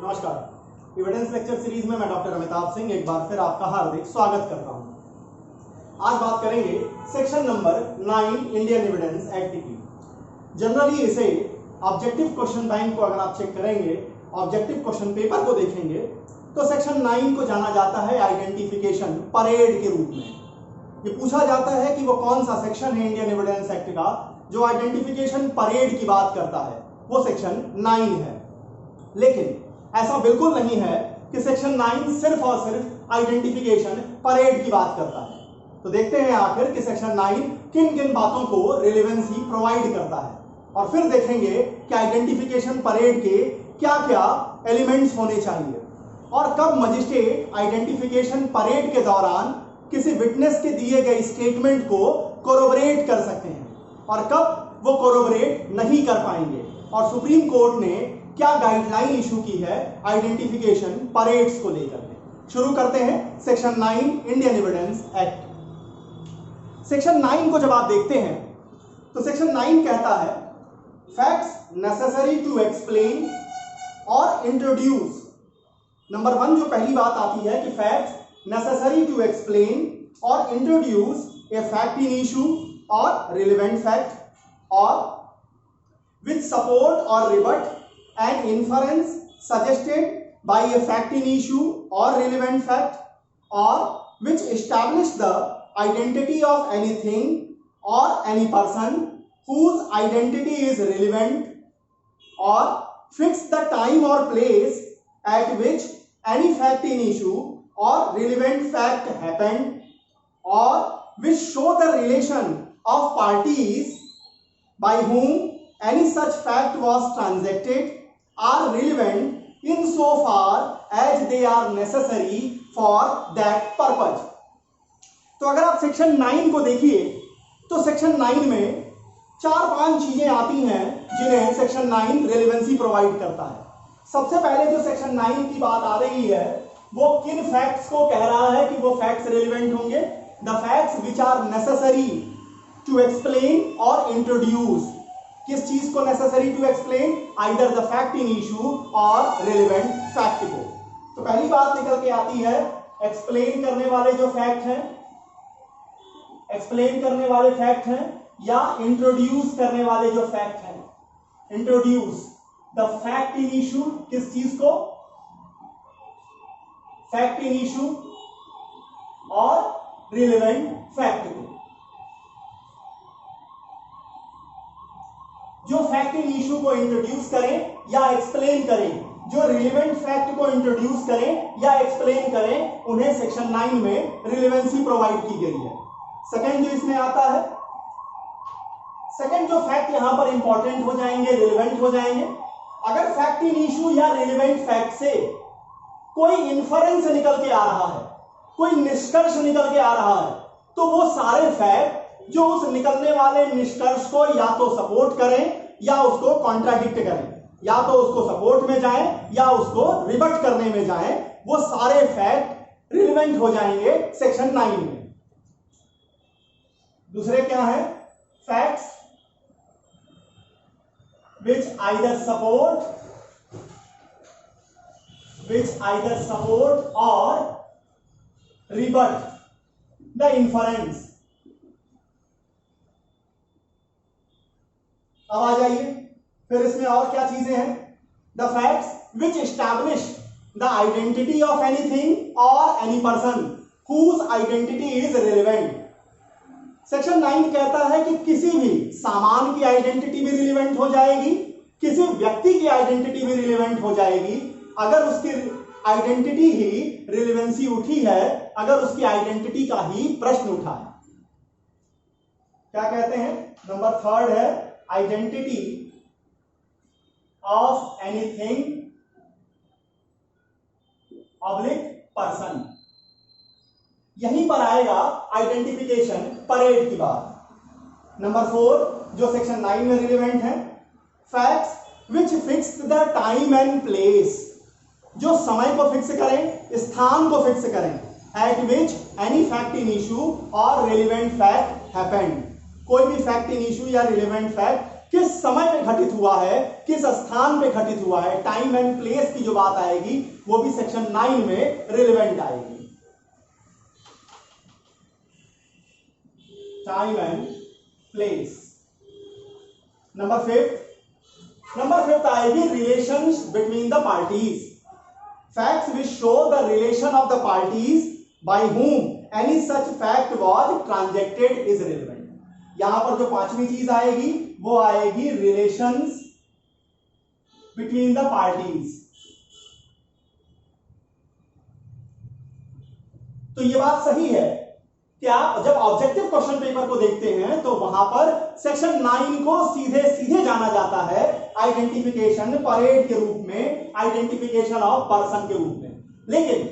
नमस्कार। Evidence lecture series में मैं डॉक्टर अमिताभ सिंह एक बार फिर आपका हार्दिक स्वागत करता हूं। आज बात करेंगे section number 9 Indian evidence act की। जनरली इसे ऑब्जेक्टिव क्वेश्चन बैंक को अगर आप चेक करेंगे, ऑब्जेक्टिव क्वेश्चन पेपर को देखेंगे तो सेक्शन 9 को जाना जाता है आइडेंटिफिकेशन परेड के रूप में। ये पूछा जाता है कि वो कौन सा सेक्शन है इंडियन एविडेंस एक्ट का जो आइडेंटिफिकेशन परेड की बात करता है। वो सेक्शन 9 है। लेकिन ऐसा बिल्कुल नहीं है कि सेक्शन 9 सिर्फ और सिर्फ आइडेंटिफिकेशन परेड की बात करता है। तो देखते हैं आखिर कि सेक्शन 9 किन किन बातों को रिलेवेंसी प्रोवाइड करता है, और फिर देखेंगे कि आइडेंटिफिकेशन परेड के क्या क्या एलिमेंट्स होने चाहिए और कब मजिस्ट्रेट आइडेंटिफिकेशन परेड के दौरान किसी विटनेस के दिए गए स्टेटमेंट को कोरोबरेट कर सकते हैं और कब वो कोरोबरेट नहीं कर पाएंगे, और सुप्रीम कोर्ट ने क्या गाइडलाइन इशू की है आइडेंटिफिकेशन परेड्स को लेकर के। शुरू करते हैं section 9 Indian evidence act. Section 9 को जब आप देखते हैं तो सेक्शन 9 कहता है facts necessary to explain or introduce. Number 1 जो पहली बात आती है कि facts necessary to explain or introduce a fact in issue or relevant fact, और which support or rebut an inference suggested by a fact in issue or relevant fact, or which establish the identity of anything or any person whose identity is relevant, or fix the time or place at which any fact in issue or relevant fact happened, or which show the relation of parties by whom any such fact was transacted are relevant insofar as they are necessary for that purpose। तो अगर आप section 9 को देखिए तो section 9 में 4-5 चीजें आती हैं जिन्हें सेक्शन 9 रेलेवेंसी प्रोवाइड करता है। सबसे पहले जो सेक्शन 9 की बात आ रही है वो किन फैक्ट्स को कह रहा है कि वो फैक्ट्स रेलेवेंट होंगे। The facts which are necessary to explain or introduce. किस चीज को necessary to explain? Either the fact in issue or relevant fact को। तो पहली बात निकल के आती है एक्सप्लेन करने वाले जो फैक्ट हैं, एक्सप्लेन करने वाले फैक्ट हैं या इंट्रोड्यूस करने वाले जो फैक्ट हैं। Introduce the fact in issue, किस चीज को? Fact in issue or relevant fact को। जो फैक्ट इन इशू को इंट्रोड्यूस करें या एक्सप्लेन करें, जो रिलेवेंट फैक्ट को इंट्रोड्यूस करें या एक्सप्लेन करें, उन्हें सेक्शन 9 में रिलेवेंसी प्रोवाइड की गई है। सेकंड जो इसमें आता है, सेकंड जो फैक्ट यहां पर इंपॉर्टेंट हो जाएंगे, रिलेवेंट हो जाएंगे। अगर फैक्ट इन इशू या रिलेवेंट फैक्ट से कोई इन्फरेंस निकल के आ रहा है, कोई निष्कर्ष निकल के आ रहा है, तो वो सारे फैक्ट जो उस निकलने वाले निष्कर्ष को या तो सपोर्ट करें या उसको कॉन्ट्राडिक्ट करें, या तो उसको सपोर्ट में जाएं या उसको रिबट करने में जाएं, वो सारे फैक्ट रिलेवेंट हो जाएंगे सेक्शन 9 में। दूसरे क्या है? फैक्ट्स विच आइदर सपोर्ट और रिबट द इंफरेंस। अब आ जाइए, फिर इसमें और क्या चीजें हैं? The facts which establish the identity of anything or any person whose identity is relevant. Section 9 कहता है कि किसी भी सामान की आइडेंटिटी भी रिलेवेंट हो जाएगी, किसी व्यक्ति की आइडेंटिटी भी रिलेवेंट हो जाएगी अगर उसकी आइडेंटिटी ही रिलेवेंसी उठी है, अगर उसकी आइडेंटिटी का ही प्रश्न उठा है। क्या कहते हैं? नंबर 3 है identity of anything oblique person. यहीं पर आएगा आइडेंटिफिकेशन परेड की बात। नंबर 4 जो सेक्शन 9 में रिलेवेंट है, facts which fix the time and place. जो समय को फिक्स करें, स्थान को फिक्स करें, eight which any fact in issue or relevant fact happened. कोई भी फैक्ट इन इशू या रिलेवेंट फैक्ट किस समय पे घटित हुआ है, किस स्थान पे घटित हुआ है, टाइम एंड प्लेस की जो बात आएगी वो भी सेक्शन 9 में रिलेवेंट आएगी। Time and place. Number fifth आएगी relations between the parties. Facts which show the relation of the parties by whom any such fact was transacted is relevant। यहां पर जो पांचवी चीज आएगी वो आएगी रिलेशंस बिटवीन द पार्टीज। तो ये बात सही है कि आप जब ऑब्जेक्टिव क्वेश्चन पेपर को देखते हैं तो वहां पर सेक्शन 9 को सीधे जाना जाता है आइडेंटिफिकेशन परेड के रूप में, आइडेंटिफिकेशन ऑफ पर्सन के रूप में। लेकिन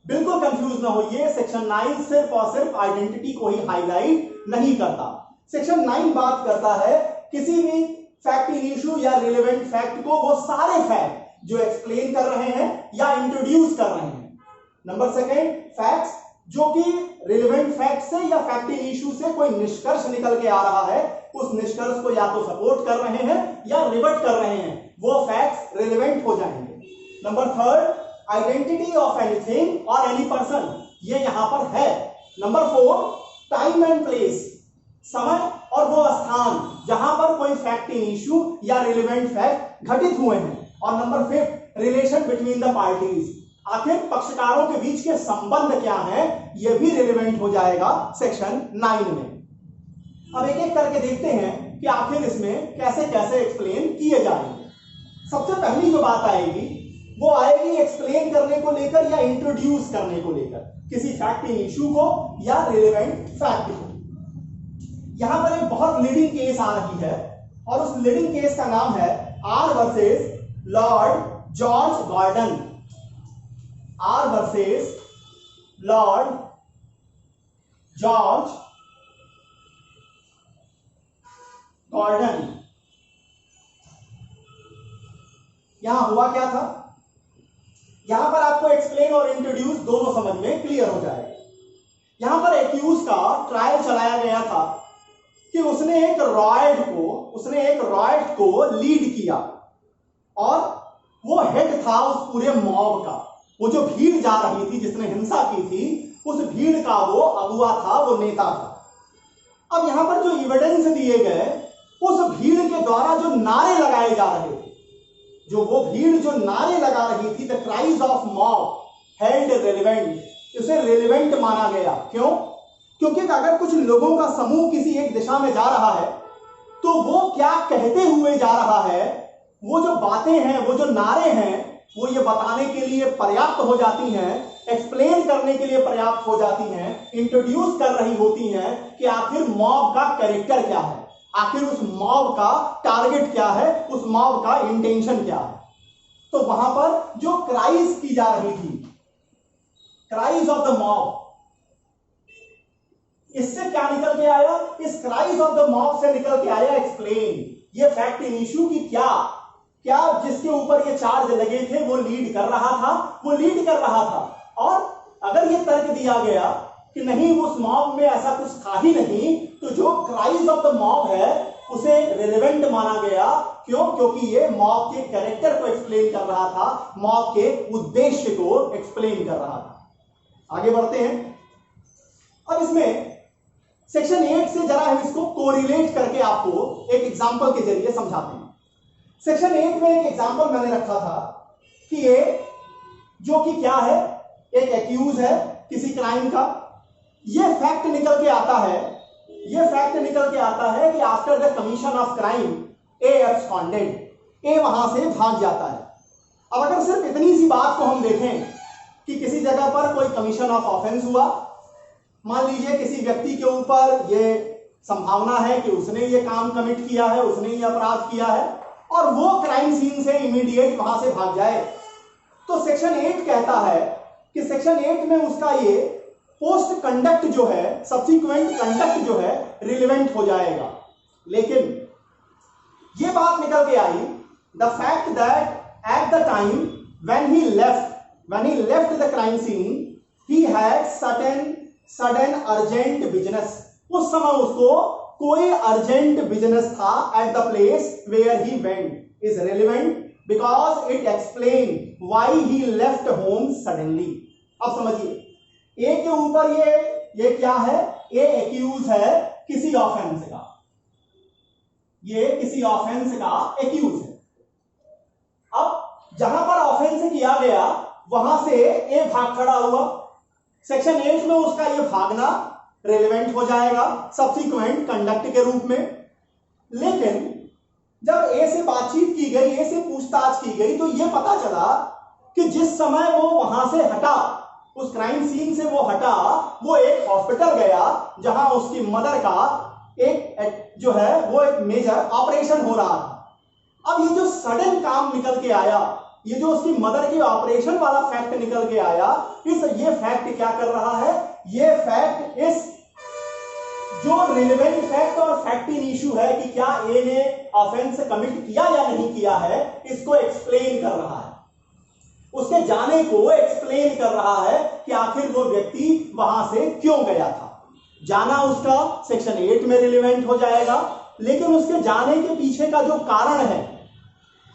बिल्कुल कंफ्यूज ना होइए, सेक्शन 9 सिर्फ और सिर्फ आइडेंटिटी को ही हाईलाइट नहीं करता। सेक्शन 9 बात करता है किसी भी फैक्ट इन इशू या रिलेवेंट फैक्ट को, वो सारे फैक्ट जो एक्सप्लेन कर रहे हैं या इंट्रोड्यूस कर रहे हैं। नंबर सेकेंड, फैक्ट्स जो कि रिलेवेंट फैक्ट से या फैक्ट इन इशू से कोई निष्कर्ष निकल के आ रहा है, उस निष्कर्ष को या तो सपोर्ट कर रहे हैं या रिवर्ट कर रहे हैं, वो फैक्ट्स रिलेवेंट हो जाएंगे। Number third, identity of anything or any person, ये यहां पर है। नंबर 4, टाइम एंड प्लेस, समय और वो स्थान जहां पर कोई फैक्ट इन इशू या रिलेवेंट फैक्ट घटित हुए हैं। और number 5, relation between the parties, आखिर पक्षकारों के बीच के संबंध क्या हैं, यह भी रिलेवेंट हो जाएगा सेक्शन 9 में। अब एक एक करके देखते हैं कि आखिर इसमें कैसे कैसे एक्सप्लेन किए जाएंगे। सबसे पहली जो बात आएगी वो आएगी एक्सप्लेन करने को लेकर या इंट्रोड्यूस करने को लेकर, किसी फैक्ट इन इशू को या रिलेवेंट फैक्ट को। यहां पर एक बहुत लीडिंग केस आ रही है और उस लीडिंग केस का नाम है R versus Lord George Gordon. R versus Lord George Gordon. यहां हुआ क्या था, यहां पर आपको एक्सप्लेन और इंट्रोड्यूस दोनों समझ में क्लियर हो जाएगा। यहां पर एक्यूज का ट्रायल चलाया गया था कि उसने एक रॉयट को लीड किया और वो हेड था उस पूरे मॉब का। वो जो भीड़ जा रही थी जिसने हिंसा की थी, उस भीड़ का वो अगुआ था, वो नेता था। अब यहां पर जो एविडेंस दिए गए, उस भीड़ के द्वारा जो नारे लगाए जा रहे थे, वो भीड़ जो नारे लगा रही थी, the cries of mob held relevant, उसे रेलेवेंट माना गया। क्यों? क्योंकि अगर कुछ लोगों का समूह किसी एक दिशा में जा रहा है तो वो क्या कहते हुए जा रहा है, वो जो बातें हैं, वो जो नारे हैं, वो ये बताने के लिए पर्याप्त हो जाती हैं, एक्सप्लेन करने के लिए पर्याप्त हो जाती हैं, इंट्रोड्यूस कर रही होती हैं कि आखिर मॉब का कैरेक्टर क्या है, आखिर उस मॉब का टारगेट क्या है, उस मॉब का इंटेंशन क्या है। तो वहां पर जो क्राइज की जा रही थी, क्राइज ऑफ द मॉब, इससे क्या निकल के आया, इस क्राइज ऑफ द मॉब से निकल के आया एक्सप्लेन, ये फैक्ट इन इशू की क्या जिसके ऊपर ये चार्ज लगे थे वो लीड कर रहा था। और अगर ये तर्क दिया गया कि नहीं, उस मॉब में ऐसा कुछ था ही नहीं, तो जो क्राइज ऑफ द मॉब है उसे रिलेवेंट माना गया। क्यों? क्योंकि ये मॉब के कैरेक्टर को एक्सप्लेन कर रहा था, मॉब के उद्देश्य को एक्सप्लेन कर रहा था। आगे बढ़ते हैं। अब इसमें सेक्शन 8 से जरा हम इसको कोरिलेट करके आपको एक एग्जांपल के जरिए समझाते हैं। सेक्शन 8 में एक एग्जांपल मैंने रखा था कि ये जो कि क्या है, एक एक्यूज है किसी क्राइम का। ये फैक्ट निकल के आता है कि after the commission of crime A absconded, A वहां से भाग जाता है। अब अगर सिर्फ इतनी सी बात को हम देखें कि किसी जगह पर कोई कमीशन ऑफ ऑफेंस हुआ, मान लीजिए किसी व्यक्ति के ऊपर ये संभावना है कि उसने ये काम कमिट किया है, उसने ये अपराध किया है, और वो क्राइम सीन से इमीडिएट वहां से भाग जाए, तो सेक्शन 8 कहता है कि सेक्शन 8 में उसका ये पोस्ट कंडक्ट जो है, सब्सिक्वेंट कंडक्ट जो है, रिलेवेंट हो जाएगा। लेकिन ये बात निकल के आई, the fact that at the time when he left the crime scene he had sudden urgent business, उस समय उसको कोई अर्जेंट बिजनेस था at the place where he went is relevant because it explain why he left home suddenly. अब समझिए, ए के ऊपर ये क्या है, ए एक्यूज है किसी ऑफेंस का, ये किसी ऑफेंस का एक्यूज है। अब जहां पर ऑफेंस किया गया वहां से ए भाग खड़ा हुआ, सेक्शन 8 में उसका ये भागना रेलेवेंट हो जाएगा सब्सिक्वेंट कंडक्ट के रूप में। लेकिन जब ए से बातचीत की गई, ए से पूछताछ की गई, तो ये पता चला कि जिस समय वो वहां से हटा, उस क्राइम सीन से वो हटा, वो एक हॉस्पिटल गया जहां उसकी मदर का एक जो है वो एक मेजर ऑपरेशन हो रहा था। अब ये जो सडन काम निकल के आया, ये जो उसकी मदर के ऑपरेशन वाला फैक्ट निकल के आया, ये फैक्ट क्या कर रहा है, ये फैक्ट इस जो रिलेवेंट फैक्ट और फैक्ट इन इशू है कि क्या ए ने ऑफेंस कमिट किया या नहीं किया है, इसको एक्सप्लेन कर रहा है, उसके जाने को एक्सप्लेन कर रहा है कि आखिर वो व्यक्ति वहां से क्यों गया था। जाना उसका सेक्शन 8 में रिलेवेंट हो जाएगा, लेकिन उसके जाने के पीछे का जो कारण है,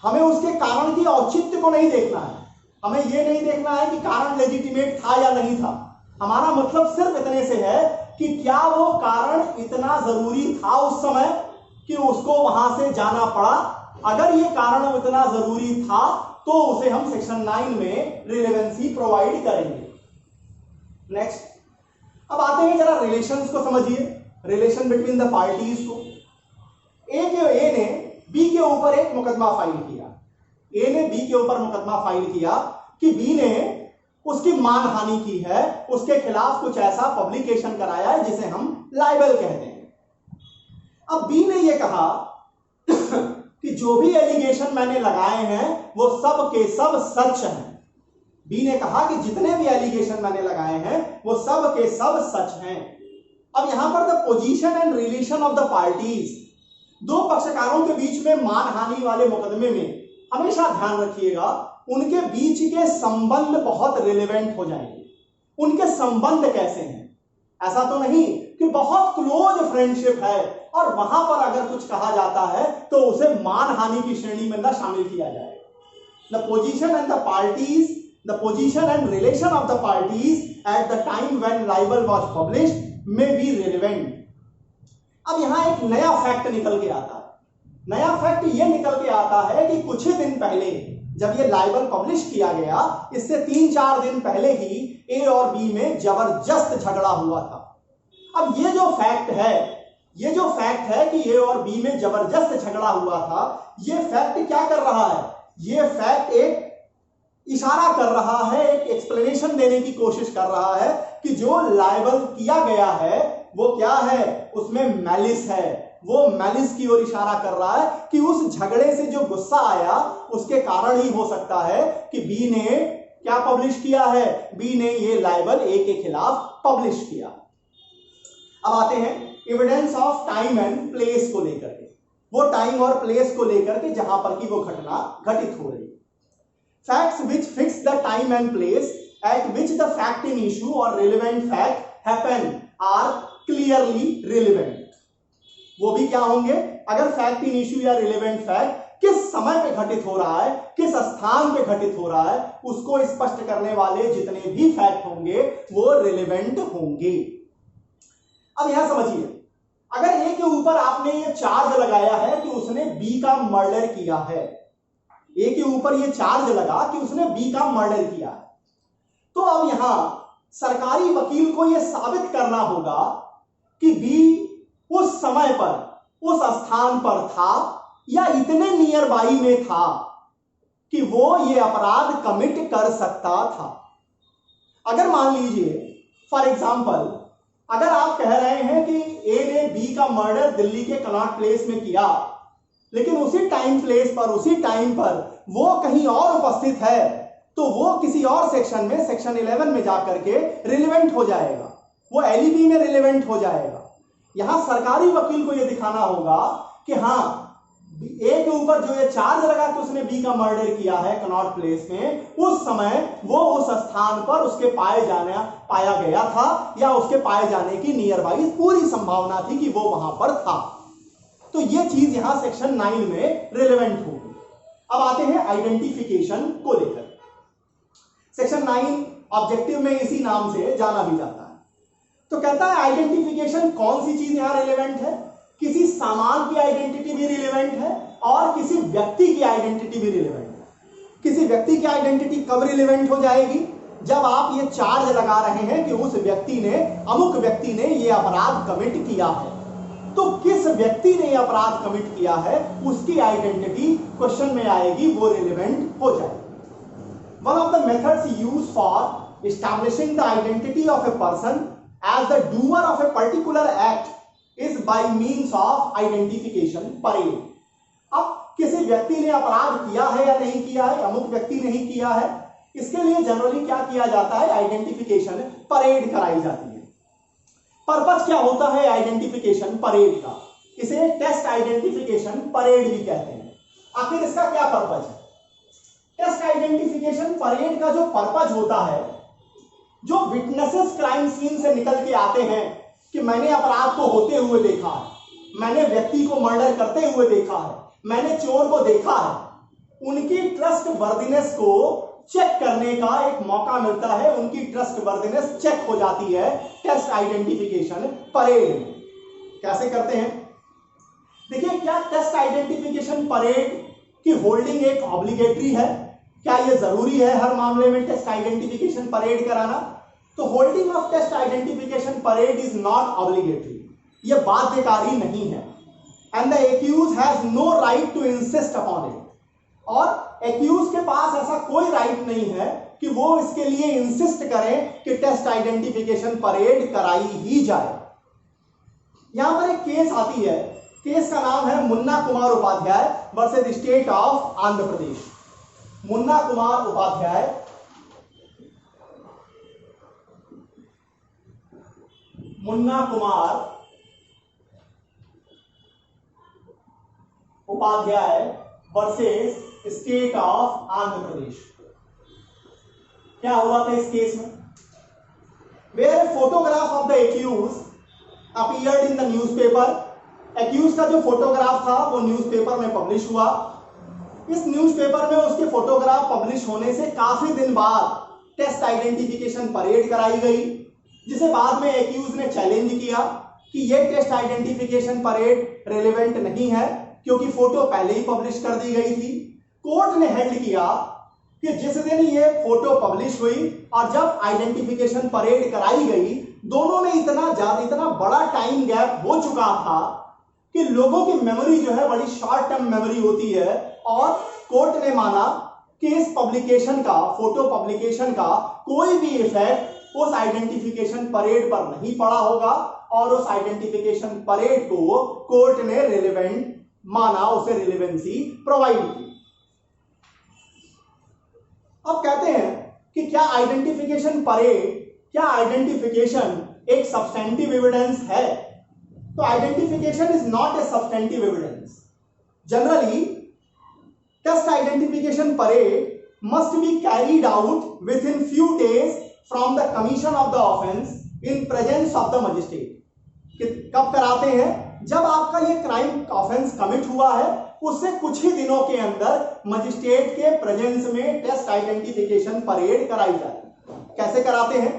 हमें उसके कारण की औचित्य को नहीं देखना है, हमें यह नहीं देखना है कि कारण लेजिटिमेट था या नहीं था। हमारा मतलब सिर्फ इतने से है कि क्या वो कारण इतना जरूरी था उस समय कि उसको वहां से जाना पड़ा। अगर ये कारण इतना जरूरी था तो उसे हम सेक्शन 9 में रिलेवेंसी प्रोवाइड करेंगे। नेक्स्ट, अब आते हैं जरा रिलेशंस को समझिए, रिलेशन बिटवीन द पार्टीज को। ए ने बी के ऊपर एक मुकदमा फाइल किया, ए ने बी के ऊपर मुकदमा फाइल किया कि बी ने उसकी मानहानि की है, उसके खिलाफ कुछ ऐसा पब्लिकेशन कराया है जिसे हम लाइबल कहते हैं। अब बी ने यह कहा कि जो भी एलिगेशन मैंने लगाए हैं वो सब के सब सच हैं। बी ने कहा कि जितने भी एलिगेशन मैंने लगाए हैं वो सब के सब सच हैं। अब यहां पर the position and relation of the parties, दो पक्षकारों के बीच में मानहानि वाले मुकदमे में हमेशा ध्यान रखिएगा उनके बीच के संबंध बहुत रिलेवेंट हो जाएंगे। उनके संबंध कैसे हैं, ऐसा तो नहीं कि बहुत क्लोज फ्रेंडशिप है और वहां पर अगर कुछ कहा जाता है तो उसे मानहानि की श्रेणी में न शामिल किया जाए। The position and the parties, the position and relation of the parties eight the time when liable was published may be relevant. अब यहां एक नया फैक्ट निकल के आता है। नया फैक्ट ये निकल के आता है कि कुछ ही दिन पहले जब ये लाइबल पब्लिश किया गया, इससे 3-4 दिन पहले ही ए और बी में जबरदस्त झगड़ा हुआ था। अब ये जो फैक्ट है कि ए और बी में जबरदस्त झगड़ा हुआ था, ये फैक्ट क्या कर रहा है, ये फैक्ट एक इशारा कर रहा है, एक एक्सप्लेनेशन देने की कोशिश कर रहा है कि जो लाइबल किया गया है वो क्या है, उसमें मैलिस है। वो मैलिस की ओर इशारा कर रहा है कि उस झगड़े से जो गुस्सा आया उसके कारण ही हो सकता है कि बी ने क्या पब्लिश किया है, बी ने ये लाइबल ए के खिलाफ पब्लिश किया। अब आते हैं evidence of time and place को लेकर के, वो टाइम और प्लेस को लेकर के जहां पर की वो घटना घटित हो रही। Facts which fix the time and place at which the fact in issue or relevant fact happen are clearly relevant. वो भी क्या होंगे, अगर फैक्ट इन इशू या रिलेवेंट फैक्ट किस समय पे घटित हो रहा है, किस स्थान पे घटित हो रहा है, उसको स्पष्ट करने वाले जितने भी फैक्ट होंगे वो रिलेवेंट होंगे। अब यहां समझिए, अगर ए के ऊपर आपने ये चार्ज लगाया है कि उसने बी का मर्डर किया है, ए के ऊपर ये चार्ज लगा कि उसने बी का मर्डर किया है, तो अब यहां सरकारी वकील को यह साबित करना होगा कि बी उस समय पर उस स्थान पर था या इतने नियर बाई में था कि वो ये अपराध कमिट कर सकता था। अगर मान लीजिए फॉर एग्जांपल, अगर आप कह रहे हैं कि ए ने बी का मर्डर दिल्ली के कनॉट प्लेस में किया, लेकिन उसी टाइम प्लेस पर उसी टाइम पर वो कहीं और उपस्थित है, तो वो किसी और सेक्शन में, सेक्शन 11 में जाकर के रिलेवेंट हो जाएगा, वो एलईबी में रिलेवेंट हो जाएगा। यहां सरकारी वकील को यह दिखाना होगा कि हां ए के ऊपर जो ये चार्ज लगा के उसने बी का मर्डर किया है कनॉट प्लेस में, उस समय वो उस स्थान पर उसके पाया गया था या उसके पाए जाने की नियर बाई पूरी संभावना थी कि वो वहां पर था। तो ये चीज यहां सेक्शन 9 में रिलेवेंट होगी। अब आते हैं आइडेंटिफिकेशन को लेकर। सेक्शन 9 ऑब्जेक्टिव में इसी नाम से जाना भी जाता है। तो कहता है आइडेंटिफिकेशन कौन सी चीज यहां रिलेवेंट है? किसी सामान की आइडेंटिटी भी रिलेवेंट है और किसी व्यक्ति की आइडेंटिटी भी रिलेवेंट है। किसी व्यक्ति की आइडेंटिटी कब रिलेवेंट हो जाएगी? जब आप ये चार्ज लगा रहे हैं कि उस व्यक्ति ने, अमुक व्यक्ति ने ये अपराध कमिट किया है। तो किस व्यक्ति ने ये अपराध कमिट किया है उसकी आइडेंटिटी क्वेश्चन में आएगी, वो रिलेवेंट हो जाएगी। One of the methods used for establishing the identity of a person as the doer of a particular act is by means of identification parade। अब किसी व्यक्ति ने अपराध किया है या नहीं किया है, अमुक व्यक्ति नहीं किया है, इसके लिए जनरली क्या किया जाता है? आइडेंटिफिकेशन परेड कराई जाती है। पर्पस क्या होता है आइडेंटिफिकेशन परेड का? इसे टेस्ट आइडेंटिफिकेशन परेड भी कहते हैं। आखिर इसका क्या पर्पस है? टेस्ट आइडेंटिफिकेशन परेड का जो पर्पस होता है, जो विटनेसेस क्राइम सीन से निकल के आते हैं कि मैंने अपराध को होते हुए देखा है, मैंने व्यक्ति को मर्डर करते हुए देखा है, मैंने चोर को देखा है, उनकी ट्रस्ट वर्दीनेस को चेक करने का एक मौका मिलता है। उनकी ट्रस्ट वर्दीनेस चेक हो जाती है टेस्ट आइडेंटिफिकेशन परेड में। कैसे करते हैं? देखिए, क्या टेस्ट आइडेंटिफिकेशन परेड की होल्डिंग एक ऑब्लिगेटरी है? क्या यह जरूरी है हर मामले में टेस्ट आइडेंटिफिकेशन परेड कराना? तो holding of test identification parade is not obligatory, यह बाध्यकारी नहीं है। And the accused has no right to insist upon it, और एक्यूज के पास ऐसा कोई राइट नहीं है कि वो इसके लिए इंसिस्ट करें कि टेस्ट आइडेंटिफिकेशन परेड कराई ही जाए। यहां पर एक केस आती है, केस का नाम है Munna Kumar Upadhyay versus state of Andhra Pradesh. Munna Kumar Upadhyay versus state of Andhra Pradesh. क्या हुआ था इस केस में? Where a photograph of the accused appeared in the newspaper. Accused का जो फोटोग्राफ था वो न्यूज़पेपर में पब्लिश हुआ। इस न्यूज़पेपर में उसके फोटोग्राफ पब्लिश होने से काफी दिन बाद टेस्ट आइडेंटिफिकेशन परेड कराई गई, जिसे बाद में एक्यूज ने चैलेंज किया कि यह टेस्ट आइडेंटिफिकेशन परेड रेलेवेंट नहीं है क्योंकि फोटो पहले ही पब्लिश कर दी गई थी। कोर्ट ने हेल्ड किया कि जिस दिन ये फोटो पब्लिश हुई और जब आइडेंटिफिकेशन परेड कराई गई, दोनों में इतना बड़ा टाइम गैप हो चुका था कि लोगों की मेमोरी जो है बड़ी शॉर्ट टर्म मेमोरी होती है, और कोर्ट ने माना कि इस पब्लिकेशन का, फोटो पब्लिकेशन का कोई भी इफेक्ट उस आइडेंटिफिकेशन परेड पर नहीं पड़ा होगा और उस आइडेंटिफिकेशन परेड को कोर्ट ने रिलेवेंट माना, उसे रिलेवेंसी प्रोवाइड की। अब कहते हैं कि क्या आइडेंटिफिकेशन परेड, क्या आइडेंटिफिकेशन एक सब्सटेंटिव एविडेंस है? तो identification is not a substantive evidence. Generally test identification parade must be carried out within few days from the commission of the offence in presence of the magistrate. कब कराते हैं? जब आपका ये crime offence commit हुआ है उससे कुछ ही दिनों के अंदर मजिस्ट्रेट के प्रेजेंस में टेस्ट आइडेंटिफिकेशन परेड कराई जाती है। कैसे कराते हैं?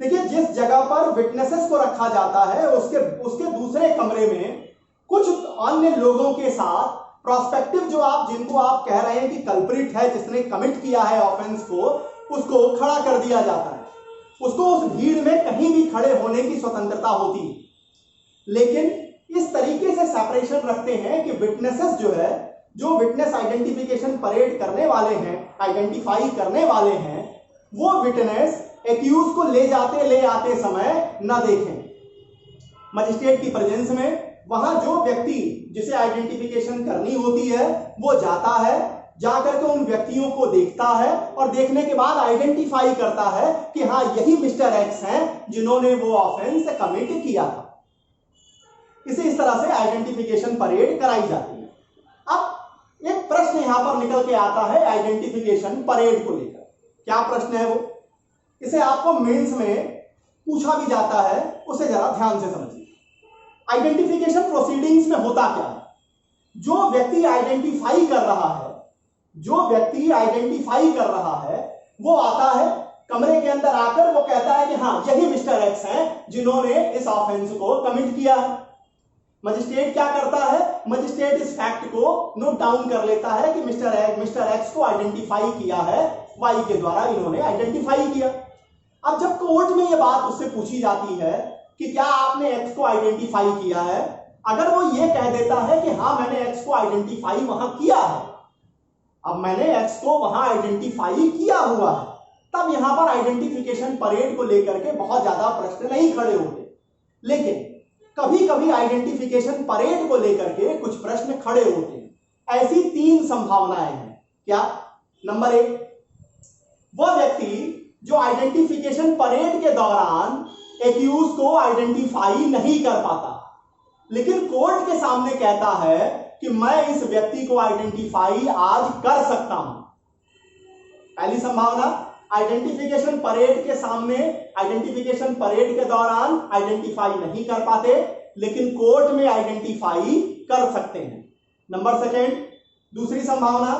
देखिए, जिस जगह पर विटनेसेस को रखा जाता है उसके दूसरे कमरे में कुछ अन्य लोगों के साथ प्रोस्पेक्टिव, जिनको आप कह रहे हैं कि कल्प्रिट है, जिसने कमिट किया है ऑफेंस को, उसको खड़ा कर दिया जाता है। उसको उस भीड़ में कहीं भी खड़े होने की स्वतंत्रता होती है, लेकिन इस तरीके से सेपरेशन रखते हैं कि विटनेसेस जो विटनेस आइडेंटिफिकेशन परेड करने वाले हैं, आइडेंटिफाई करने वाले हैं, वो विटनेस एक्यूज को ले आते समय न देखें। मजिस्ट्रेट की प्रेजेंस में वहां जो व्यक्ति जिसे आइडेंटिफिकेशन करनी होती है वो जाता है, जाकर के उन व्यक्तियों को देखता है और देखने के बाद आइडेंटिफाई करता है कि हाँ, यही मिस्टर एक्स हैं जिन्होंने वो ऑफेंस कमिट किया था। इसे इस तरह से आइडेंटिफिकेशन परेड कराई जाती है। यहां पर निकल के आता है आइडेंटिफिकेशन परेड को लेकर। क्या प्रश्न है वो, इसे आपको मेंस में पूछा भी जाता है, उसे जरा ध्यान से समझिए। आइडेंटिफिकेशन प्रोसीडिंग्स में होता क्या है, जो व्यक्ति आइडेंटिफाई कर रहा है, जो व्यक्ति आइडेंटिफाई कर रहा है वो आता है कमरे के अंदर आकर, वो कहता है कि हाँ यही मिस्टर एक्स हैं जिन्होंने इस ऑफेंस को कमिट किया है। मजिस्ट्रेट क्या करता है, मजिस्ट्रेट इस फैक्ट को नोट डाउन कर लेता है कि मिस्टर एक्स को आइडेंटिफाई किया है, वाई के द्वारा इन्होंने आइडेंटिफाई किया। अब जब कोर्ट में यह बात उससे पूछी जाती है कि क्या आपने एक्स को आइडेंटिफाई किया है, अगर वो ये कह देता है कि हाँ मैंने एक्स को आइडेंटिफाई वहां किया है, अब मैंने एक्स को वहां आइडेंटिफाई किया हुआ है, तब यहां पर आइडेंटिफिकेशन परेड को लेकर के बहुत ज्यादा प्रश्न नहीं खड़े होते। लेकिन कभी कभी आइडेंटिफिकेशन परेड को लेकर के कुछ प्रश्न खड़े होते हैं। ऐसी 3 संभावनाएं हैं। क्या, नंबर 1, वह व्यक्ति जो आइडेंटिफिकेशन परेड के दौरान एक्यूज को आइडेंटिफाई नहीं कर पाता, लेकिन कोर्ट के सामने कहता है कि मैं इस व्यक्ति को आइडेंटिफाई आज कर सकता हूं। पहली संभावना, आइडेंटिफिकेशन परेड के सामने, आइडेंटिफिकेशन परेड के दौरान आइडेंटिफाई नहीं कर पाते, लेकिन कोर्ट में आइडेंटिफाई कर सकते हैं। नंबर 2, दूसरी संभावना,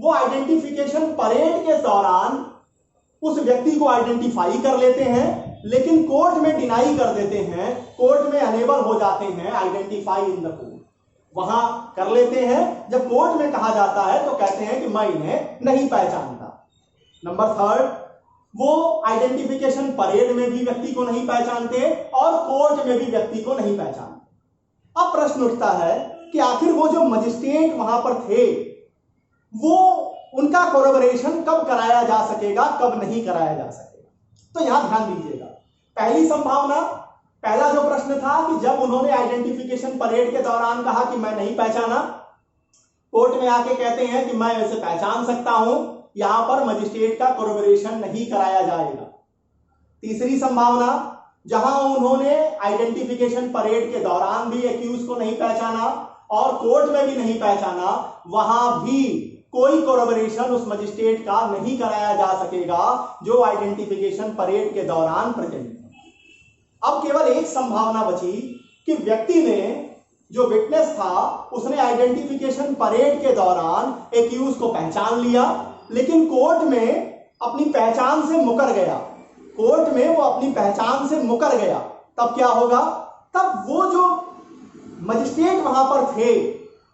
वो आइडेंटिफिकेशन परेड के दौरान उस व्यक्ति को आइडेंटिफाई कर लेते हैं, लेकिन कोर्ट में डिनाई कर देते हैं, कोर्ट में अनेबल हो जाते हैं आइडेंटिफाई इन द कोर्ट। वहां कर लेते हैं, जब कोर्ट में कहा जाता है तो कहते हैं कि मैं इन्हें नहीं पहचानता। नंबर 3, वो आइडेंटिफिकेशन परेड में भी व्यक्ति को नहीं पहचानते और कोर्ट में भी व्यक्ति को नहीं पहचानते। अब प्रश्न उठता है कि आखिर वो जो मजिस्ट्रेट वहां पर थे, वो उनका कोरबरेशन कब कराया जा सकेगा, कब नहीं कराया जा सकेगा। तो यहां ध्यान दीजिएगा, पहली संभावना, पहला जो प्रश्न था कि जब उन्होंने आइडेंटिफिकेशन परेड के दौरान कहा कि मैं नहीं पहचाना, कोर्ट में आके कहते हैं कि मैं इसे पहचान सकता हूं, यहां पर मजिस्ट्रेट का कोरबरेशन नहीं कराया जाएगा। तीसरी संभावना, जहां उन्होंने आइडेंटिफिकेशन परेड के दौरान भी एक्यूज को नहीं पहचाना और कोर्ट में भी नहीं पहचाना, वहां भी कोई कोरबरेशन उस मजिस्ट्रेट का नहीं कराया जा सकेगा जो आइडेंटिफिकेशन परेड के दौरान प्रेजेंट है। अब केवल एक संभावना बची कि व्यक्ति ने, जो विटनेस था, उसने आइडेंटिफिकेशन परेड के दौरान एक्यूज को पहचान लिया, लेकिन कोर्ट में अपनी पहचान से मुकर गया, कोर्ट में वो अपनी पहचान से मुकर गया। तब क्या होगा, तब वो जो मजिस्ट्रेट वहां पर थे,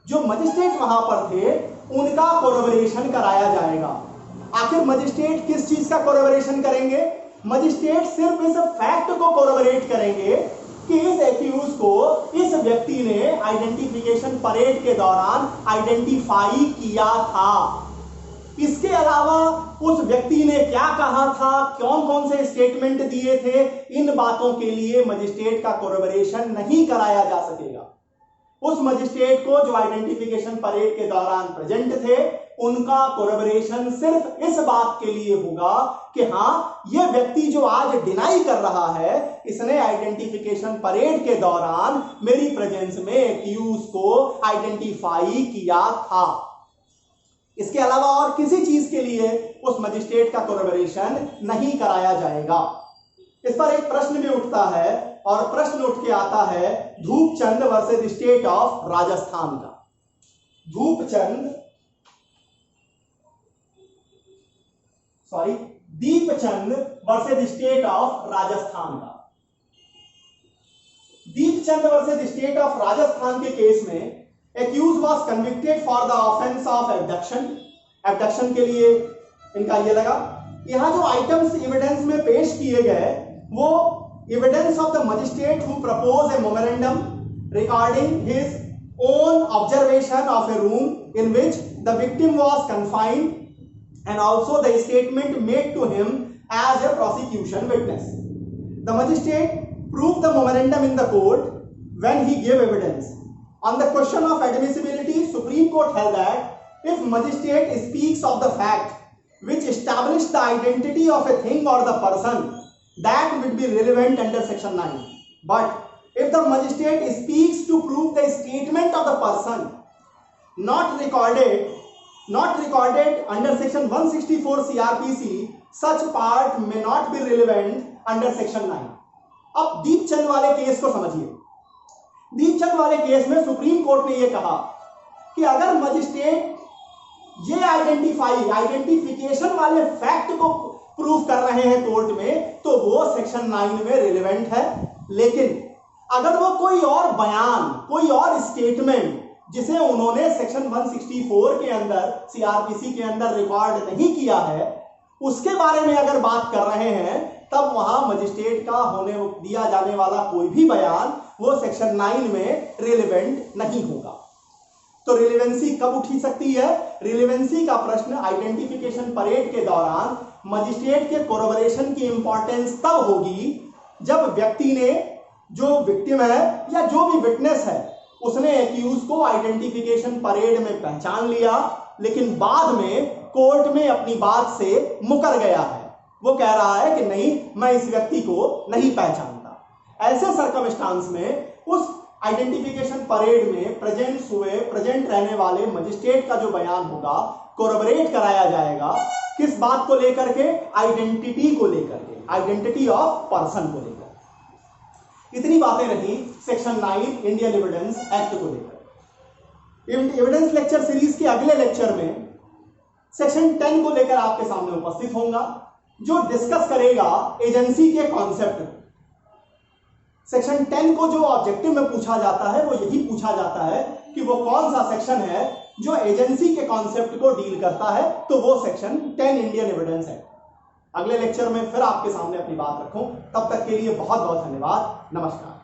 जो मजिस्ट्रेट वहां पर थे, उनका कोरबरेशन कराया जाएगा। आखिर मजिस्ट्रेट किस चीज का कोरबरेशन करेंगे, मजिस्ट्रेट सिर्फ इस फैक्ट को कोरबरेट करेंगे कि इस एक्यूज को इस व्यक्ति ने आइडेंटिफिकेशन परेड के दौरान आइडेंटिफाई किया था। इसके अलावा उस व्यक्ति ने क्या कहा था, कौन कौन से स्टेटमेंट दिए थे, इन बातों के लिए मजिस्ट्रेट का कोरबरेशन नहीं कराया जा सकेगा। उस मजिस्ट्रेट को जो आइडेंटिफिकेशन परेड के दौरान प्रेजेंट थे, उनका कोरबरेशन सिर्फ इस बात के लिए होगा कि हाँ, यह व्यक्ति जो आज डिनाई कर रहा है, इसने आइडेंटिफिकेशन परेड के दौरान मेरी प्रेजेंस में एक्यूज को आइडेंटिफाई किया था। इसके अलावा और किसी चीज के लिए उस मजिस्ट्रेट का कोरबरेशन नहीं कराया जाएगा। इस पर एक प्रश्न भी उठता है और प्रश्न उठ के आता है Dhupchand versus state of Rajasthan का। Deepchand versus state of Rajasthan का। Deepchand versus state of Rajasthan के केस में accused was convicted for the offence of abduction. Abduction के लिए इनका ये लगा, यहां जो आइटम्स एविडेंस में पेश किए गए वो evidence of the magistrate who propose A memorandum regarding his own observation of a room in which the victim was confined and also the statement made to him as a prosecution witness. The magistrate proved the memorandum in the court when he gave evidence. On the question of admissibility, Supreme Court held that if magistrate speaks of the fact which establish the identity of a thing or the person, that would be relevant under section 9. But if the magistrate speaks to prove the statement of the person not not recorded under section 164 CRPC, such part may not be relevant under section 9. अब दीपचंद वाले case को समझिए। दीपचंद वाले case में supreme court ने यह कहा कि अगर मजिस्ट्रेट ये आइडेंटिफिकेशन वाले फैक्ट को प्रूव कर रहे हैं कोर्ट में तो वो सेक्शन 9 में रिलेवेंट है, लेकिन अगर वो कोई और बयान, कोई और स्टेटमेंट जिसे उन्होंने सेक्शन 164 के अंदर सीआरपीसी के अंदर रिकॉर्ड नहीं किया है उसके बारे में अगर बात कर रहे हैं, तब वहां मजिस्ट्रेट का होने दिया जाने वाला कोई भी बयान वो सेक्शन 9 में रिलेवेंट नहीं होगा। तो रिलेवेंसी कब उठी सकती है? रिलेवेंसी का प्रश्न आइडेंटिफिकेशन परेड के दौरान मजिस्ट्रेट के कोरबरेशन की इंपॉर्टेंस तब होगी जब व्यक्ति ने, जो विक्टिम है या जो भी विटनेस है, उसने एक्यूज को आइडेंटिफिकेशन परेड में पहचान लिया, लेकिन बाद में कोर्ट में अपनी बात से मुकर गया है। वो कह रहा है कि नहीं, मैं इस व्यक्ति को नहीं पहचानता। ऐसे सर्कमस्टांस में उस आइडेंटिफिकेशन परेड में प्रेजेंट रहने वाले मजिस्ट्रेट का जो बयान होगा कोरबरेट कराया जाएगा। किस बात को लेकर के? आइडेंटिटी को लेकर के, आइडेंटिटी ऑफ पर्सन को लेकर। इतनी बातें रही सेक्शन 9 इंडियन एविडेंस एक्ट को लेकर। एविडेंस लेक्चर सीरीज के अगले लेक्चर में सेक्शन 10 को लेकर आपके सामने उपस्थित होऊंगा, जो डिस्कस करेगा एजेंसी के कॉन्सेप्ट। सेक्शन 10 को जो ऑब्जेक्टिव में पूछा जाता है वो यही पूछा जाता है कि वो कौन सा सेक्शन है जो एजेंसी के कॉन्सेप्ट को डील करता है, तो वो सेक्शन 10 इंडियन एविडेंस है। अगले लेक्चर में फिर आपके सामने अपनी बात रखूं, तब तक के लिए बहुत बहुत धन्यवाद। नमस्कार।